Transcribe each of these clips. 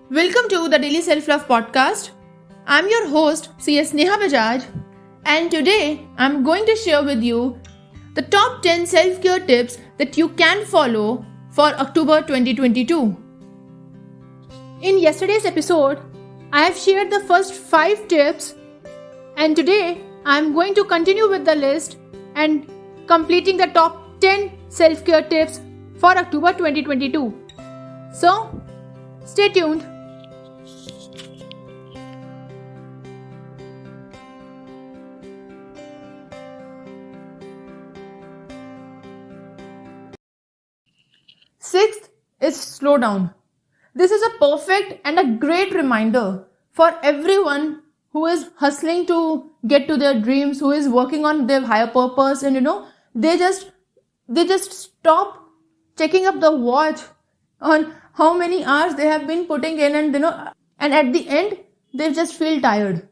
Welcome to the Daily Self Love Podcast. I'm your host, CS Neha Bajaj, and today I'm going to share with you the top 10 self care tips that you can follow for October 2022. In yesterday's episode, I have shared the first 5 tips, and today I'm going to continue with the list and completing the top 10 self care tips for October 2022. So, stay tuned. Sixth is slow down. This is a perfect and a great reminder for everyone who is hustling to get to their dreams, who is working on their higher purpose, and they just stop checking up the watch on how many hours they have been putting in, and at the end they just feel tired,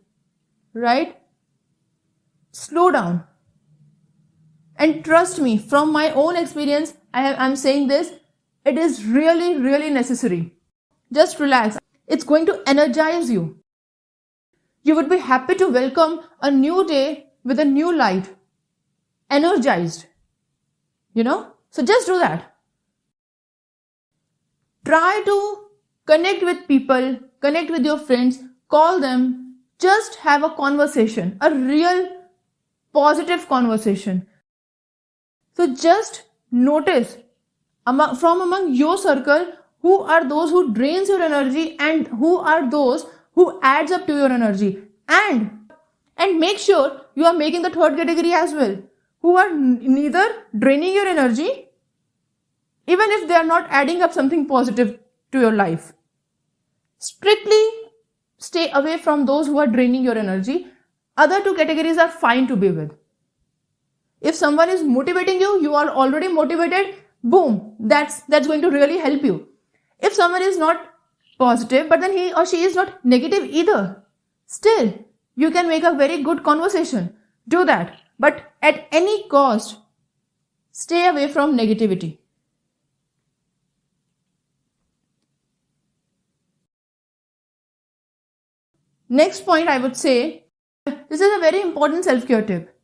right? Slow down. And trust me, from my own experience, I'm saying this, it is really, really necessary. Just relax. It's going to energize you. You would be happy to welcome a new day with a new light. Energized. So just do that. Try to connect with people, connect with your friends, call them, just have a conversation, a real positive conversation. So just notice from among your circle, who are those who drains your energy and who are those who adds up to your energy. And make sure you are making the third category as well, who are neither draining your energy, even if they are not adding up something positive to your life. Strictly stay away from those who are draining your energy. Other two categories are fine to be with. If someone is motivating you, you are already motivated, boom, that's going to really help you. If someone is not positive, but then he or she is not negative either, still, you can make a very good conversation. Do that. But at any cost, stay away from negativity. Next point I would say, this is a very important self-care tip.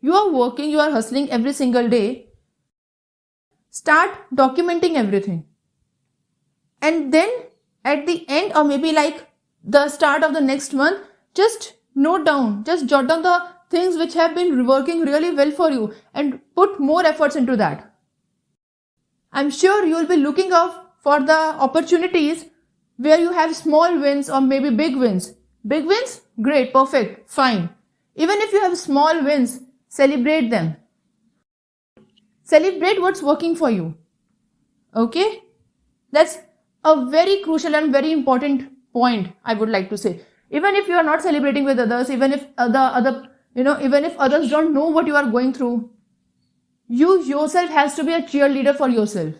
You are working, you are hustling every single day. Start documenting everything. And then at the end, or maybe like the start of the next month, just note down, just jot down the things which have been working really well for you and put more efforts into that. I'm sure you will be looking out for the opportunities where you have small wins or maybe big wins. Big wins? Great, perfect, fine. Even if you have small wins, celebrate them. Celebrate what's working for you. Okay? That's a very crucial and very important point, I would like to say. Even if you are not celebrating with others, even if even if others don't know what you are going through, you yourself has to be a cheerleader for yourself,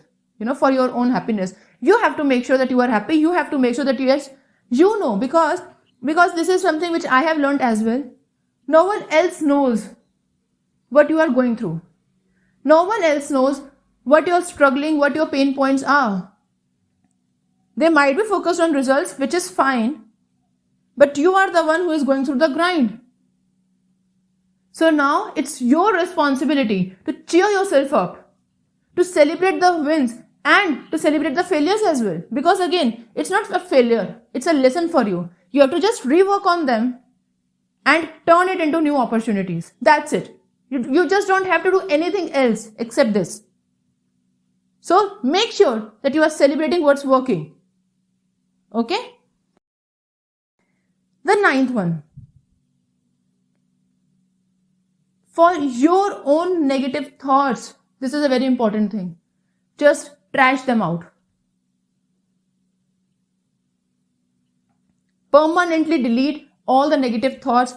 for your own happiness. You have to make sure that you are happy. You have to make sure that because this is something which I have learned as well. No one else knows what you are going through. No one else knows what you're struggling, what your pain points are. They might be focused on results, which is fine, but you are the one who is going through the grind. So now it's your responsibility to cheer yourself up, to celebrate the wins and to celebrate the failures as well. Because again, it's not a failure, it's a lesson for you. You have to just rework on them and turn it into new opportunities. That's it. You just don't have to do anything else except this. So make sure that you are celebrating what's working. Okay? The 9th one. For your own negative thoughts, this is a very important thing. Just trash them out. Permanently delete all the negative thoughts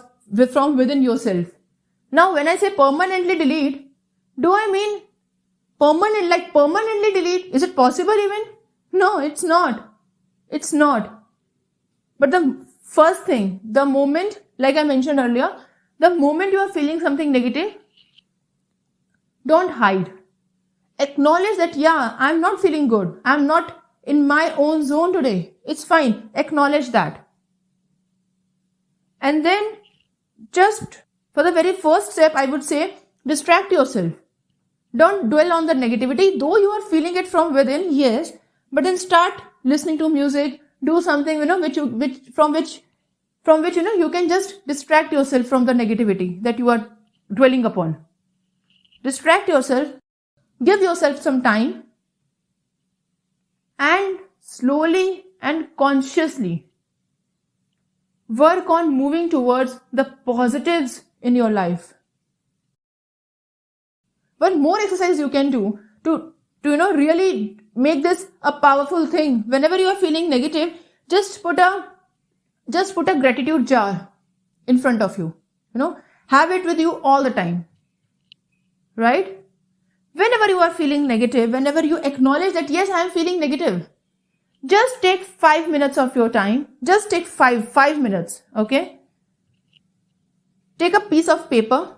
from within yourself. Now, when I say permanently delete, do I mean permanently delete? Is it possible even? No, it's not. It's not. But the first thing, the moment, like I mentioned earlier, the moment you are feeling something negative, don't hide. Acknowledge that, yeah, I'm not feeling good. I'm not in my own zone today. It's fine. Acknowledge that. And then just for the very first step, I would say, distract yourself. Don't dwell on the negativity, though you are feeling it from within, yes, but then start listening to music, do something, from which you can just distract yourself from the negativity that you are dwelling upon. Distract yourself, give yourself some time, and slowly and consciously work on moving towards the positives in your life. One more exercise you can do to really make this a powerful thing. Whenever you are feeling negative, just put a gratitude jar in front of you. Have it with you all the time. Right? Whenever you are feeling negative, whenever you acknowledge that, yes, I am feeling negative, just take 5 minutes of your time. Just take 5 minutes. Okay? Take a piece of paper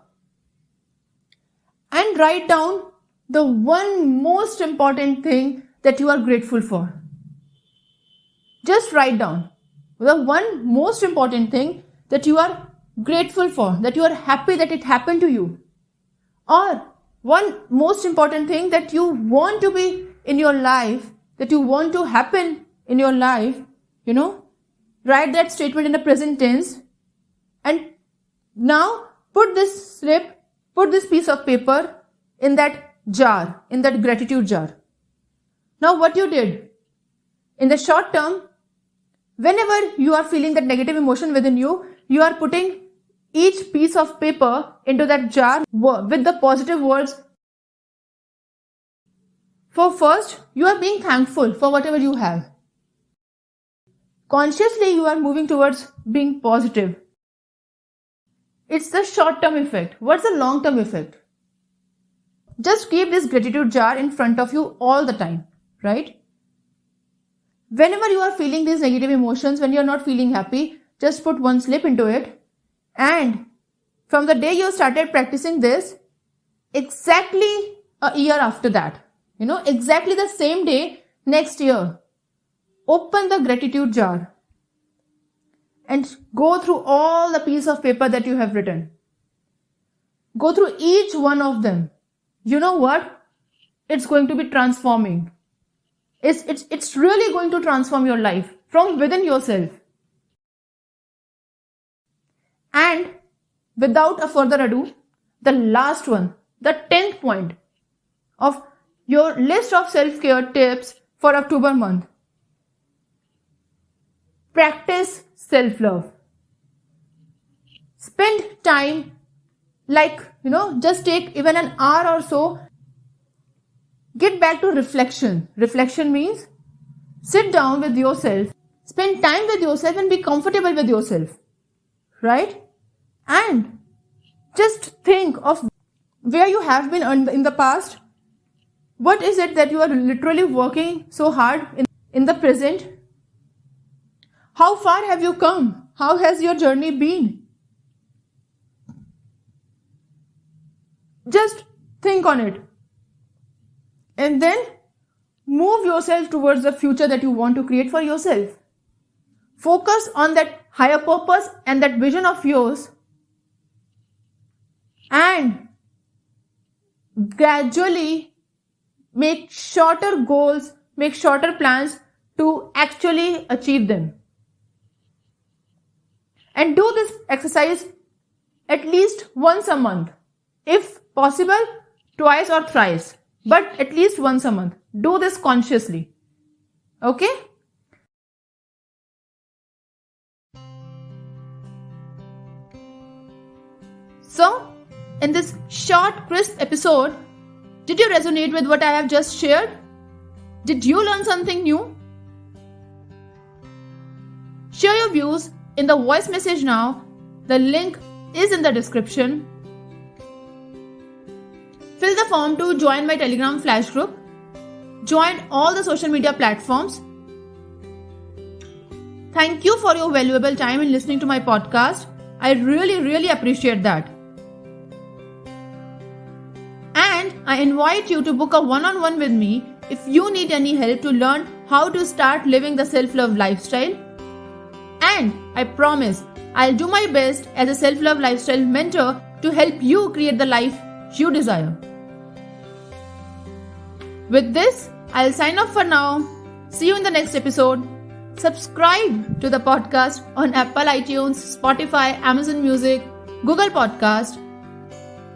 and write down the one most important thing that you are grateful for. Just write down the one most important thing that you are grateful for, that you are happy that it happened to you. Or one most important thing that you want to be in your life, that you want to happen in your life, write that statement in the present tense, and now put this piece of paper in that jar, in that gratitude jar. Now what you did, in the short term, whenever you are feeling that negative emotion within you, you are putting each piece of paper into that jar with the positive words. For first, you are being thankful for whatever you have. Consciously, you are moving towards being positive. It's the short-term effect. What's the long-term effect? Just keep this gratitude jar in front of you all the time, right? Whenever you are feeling these negative emotions, when you are not feeling happy, just put one slip into it. And from the day you started practicing this, exactly a year after that, exactly the same day next year, open the gratitude jar and go through all the piece of paper that you have written. Go through each one of them. You know what? It's going to be transforming. It's really going to transform your life from within yourself. And without a further ado, the last one, the 10th point of your list of self-care tips for October month. Practice self-love. Spend time, just take even an hour or so. Get back to reflection. Reflection means sit down with yourself, spend time with yourself and be comfortable with yourself. Right? And just think of where you have been in the past. What is it that you are literally working so hard in the present? How far have you come? How has your journey been? Just think on it. And then move yourself towards the future that you want to create for yourself. Focus on that higher purpose and that vision of yours. And gradually make shorter goals, make shorter plans to actually achieve them. And do this exercise at least once a month. If possible, twice or thrice. But at least once a month. Do this consciously. Okay? So, in this short, crisp episode, did you resonate with what I have just shared? Did you learn something new? Share your views in the voice message now. The link is in the description. Fill the form to join my Telegram flash group. Join all the social media platforms. Thank you for your valuable time in listening to my podcast. I really appreciate that. And I invite you to book a one-on-one with me if you need any help to learn how to start living the self-love lifestyle. And I promise I'll do my best as a self-love lifestyle mentor to help you create the life you desire. With this, I'll sign off for now. See you in the next episode. Subscribe to the podcast on Apple iTunes, Spotify, Amazon Music, Google Podcast,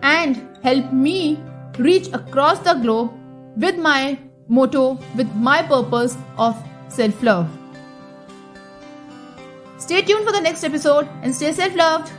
and help me reach across the globe with my motto, with my purpose of self-love. Stay tuned for the next episode and stay self-loved.